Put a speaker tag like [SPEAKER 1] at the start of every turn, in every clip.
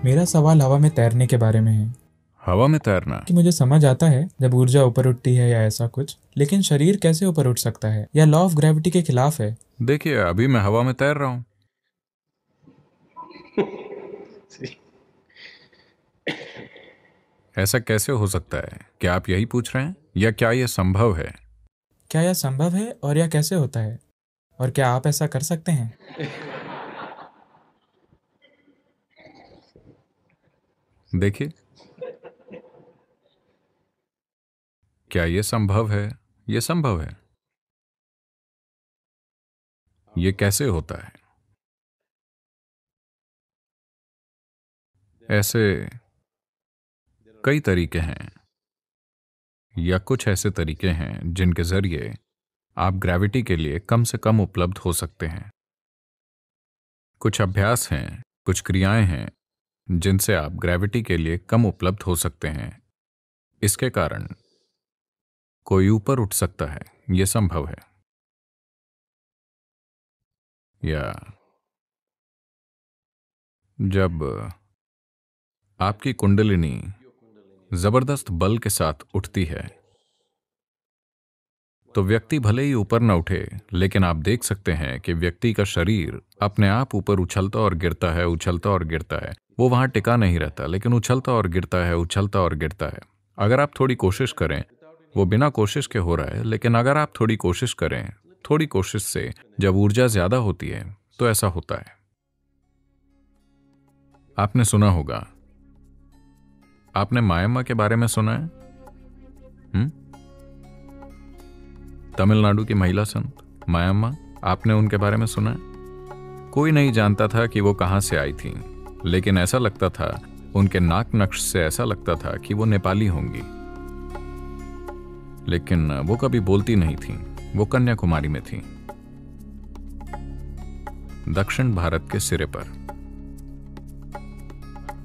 [SPEAKER 1] मेरा सवाल हवा में तैरने के बारे में है
[SPEAKER 2] हवा में तैरना?
[SPEAKER 1] कि मुझे समझ आता है जब ऊर्जा ऊपर उठती है या ऐसा कुछ, लेकिन शरीर कैसे ऊपर उठ सकता है? या लॉ ऑफ ग्रेविटी के खिलाफ है?
[SPEAKER 2] देखिए, अभी मैं हवा में तैर रहा हूं। ऐसा कैसे हो सकता है? क्या आप यही पूछ रहे हैं, या क्या यह संभव है?
[SPEAKER 1] क्या यह संभव है और यह कैसे होता है? और क्या आप ऐसा कर सकते हैं?
[SPEAKER 2] देखिए, क्या यह संभव है? यह संभव है। यह कैसे होता है? ऐसे कई तरीके हैं, या कुछ ऐसे तरीके हैं जिनके जरिए आप ग्रेविटी के लिए कम से कम उपलब्ध हो सकते हैं। कुछ अभ्यास हैं, कुछ क्रियाएं हैं जिनसे आप ग्रेविटी के लिए कम उपलब्ध हो सकते हैं। इसके कारण कोई ऊपर उठ सकता है, यह संभव है। या जब आपकी कुंडलिनी जबरदस्त बल के साथ उठती है, तो व्यक्ति भले ही ऊपर न उठे, लेकिन आप देख सकते हैं कि व्यक्ति का शरीर अपने आप ऊपर उछलता और गिरता है, उछलता और गिरता है। वो वहां टिका नहीं रहता, लेकिन उछलता और गिरता है, उछलता और गिरता है। अगर आप थोड़ी कोशिश करें, वो बिना कोशिश के हो रहा है, लेकिन अगर आप थोड़ी कोशिश करें, थोड़ी कोशिश से जब ऊर्जा ज्यादा होती है, तो ऐसा होता है। आपने सुना होगा, आपने मायम्मा के बारे में सुना है? तमिलनाडु की महिला संत मायम्मा, आपने उनके बारे में सुना है? कोई नहीं जानता था कि वो कहां से आई थी, लेकिन ऐसा लगता था, उनके नाक नक्श से ऐसा लगता था कि वो नेपाली होंगी। लेकिन वो कभी बोलती नहीं थी। वो कन्याकुमारी में थी, दक्षिण भारत के सिरे पर।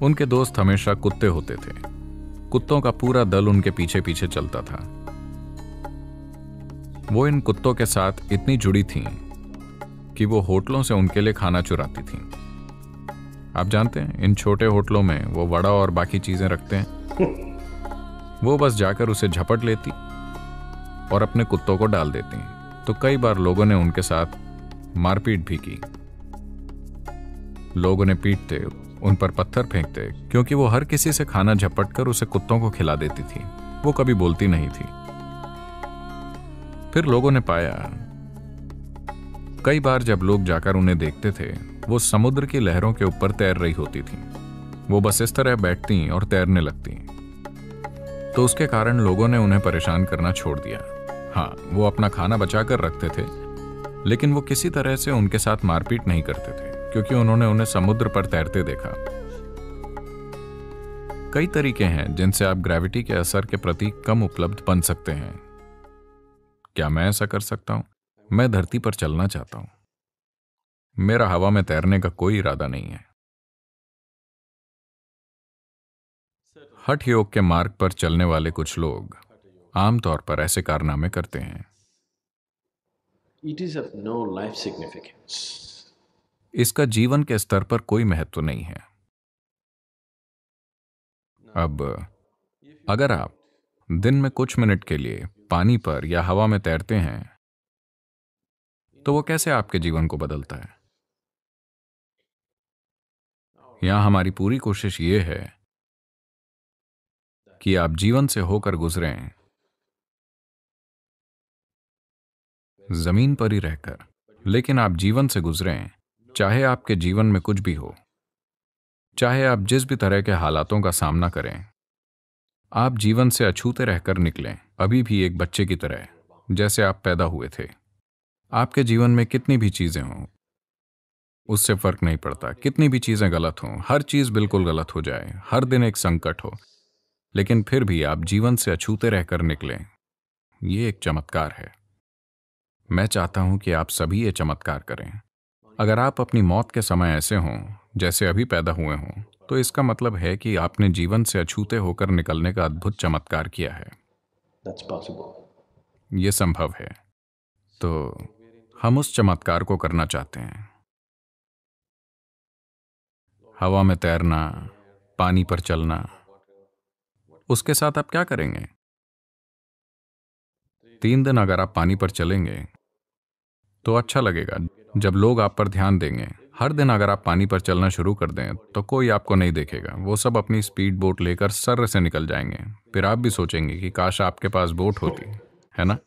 [SPEAKER 2] उनके दोस्त हमेशा कुत्ते होते थे। कुत्तों का पूरा दल उनके पीछे पीछे चलता था। वो इन कुत्तों के साथ इतनी जुड़ी थीं कि वो होटलों से उनके लिए खाना चुराती थीं। आप जानते हैं, इन छोटे होटलों में वो वड़ा और बाकी चीजें रखते हैं। वो बस जाकर उसे झपट लेती और अपने कुत्तों को डाल देती। तो कई बार लोगों ने उनके साथ मारपीट भी की। लोग उन्हें पीटते, उन पर पत्थर फेंकते, क्योंकि वो हर किसी से खाना झपट कर उसे कुत्तों को खिला देती थी। वो कभी बोलती नहीं थी। फिर लोगों ने पाया, कई बार जब लोग जाकर उन्हें देखते थे, वो समुद्र की लहरों के ऊपर तैर रही होती थी। वो बस इस तरह बैठती और तैरने लगती। तो उसके कारण लोगों ने उन्हें परेशान करना छोड़ दिया। हाँ, वो अपना खाना बचा कर रखते थे, लेकिन वो किसी तरह से उनके साथ मारपीट नहीं करते थे, क्योंकि उन्होंने उन्हें समुद्र पर तैरते देखा। कई तरीके हैं जिनसे आप ग्रेविटी के असर के प्रति कम उपलब्ध बन सकते हैं। क्या मैं ऐसा कर सकता हूं? मैं धरती पर चलना चाहता हूं। मेरा हवा में तैरने का कोई इरादा नहीं है। हठ योग के मार्ग पर चलने वाले कुछ लोग आमतौर पर ऐसे कारनामे करते हैं।
[SPEAKER 3] It is of no life significance.
[SPEAKER 2] इसका जीवन के स्तर पर कोई महत्व नहीं है। अब अगर आप दिन में कुछ मिनट के लिए पानी पर या हवा में तैरते हैं, तो वो कैसे आपके जीवन को बदलता है? यहां हमारी पूरी कोशिश ये है कि आप जीवन से होकर गुजरें, जमीन पर ही रहकर, लेकिन आप जीवन से गुजरें, चाहे आपके जीवन में कुछ भी हो, चाहे आप जिस भी तरह के हालातों का सामना करें, आप जीवन से अछूते रहकर निकलें, अभी भी एक बच्चे की तरह, जैसे आप पैदा हुए थे। आपके जीवन में कितनी भी चीजें हों, उससे फर्क नहीं पड़ता। कितनी भी चीजें गलत हों, हर चीज बिल्कुल गलत हो जाए, हर दिन एक संकट हो, लेकिन फिर भी आप जीवन से अछूते रहकर निकलें, ये एक चमत्कार है। मैं चाहता हूं कि आप सभी ये चमत्कार करें। अगर आप अपनी मौत के समय ऐसे हों जैसे अभी पैदा हुए हों, तो इसका मतलब है कि आपने जीवन से अछूते होकर निकलने का अद्भुत चमत्कार किया है।
[SPEAKER 3] That's possible.
[SPEAKER 2] ये संभव है। तो हम उस चमत्कार को करना चाहते हैं। हवा में तैरना पानी पर चलना, उसके साथ आप क्या करेंगे? 3 दिन अगर आप पानी पर चलेंगे तो अच्छा लगेगा, जब लोग आप पर ध्यान देंगे। हर दिन अगर आप पानी पर चलना शुरू कर दें तो कोई आपको नहीं देखेगा, वो सब अपनी स्पीड बोट लेकर सर्र से निकल जाएंगे। फिर आप भी सोचेंगे कि काश आपके पास बोट होती, है ना?